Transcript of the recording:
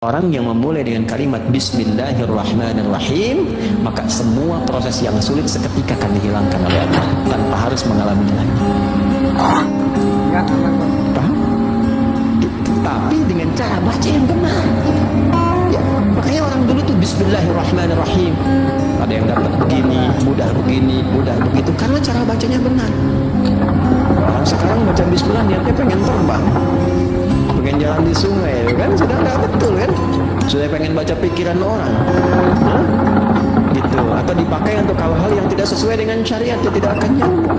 Orang yang memulai dengan kalimat Bismillahirrahmanirrahim, maka semua proses yang sulit seketika akan dihilangkan oleh Allah tanpa harus mengalaminya lagi. Paham? Tapi dengan cara baca yang benar. Ya, makanya orang dulu tuh Bismillahirrahmanirrahim. Ada yang dapat begini, mudah begitu, karena cara bacanya benar. Orang sekarang baca Bismillah niatnya pengen terbang, pengen jalan di sungai, kan sudah nggak betul kan? Sudah pengen baca pikiran orang, gitu. Atau dipakai untuk hal-hal yang tidak sesuai dengan syariat, ya tidak akan nyambung.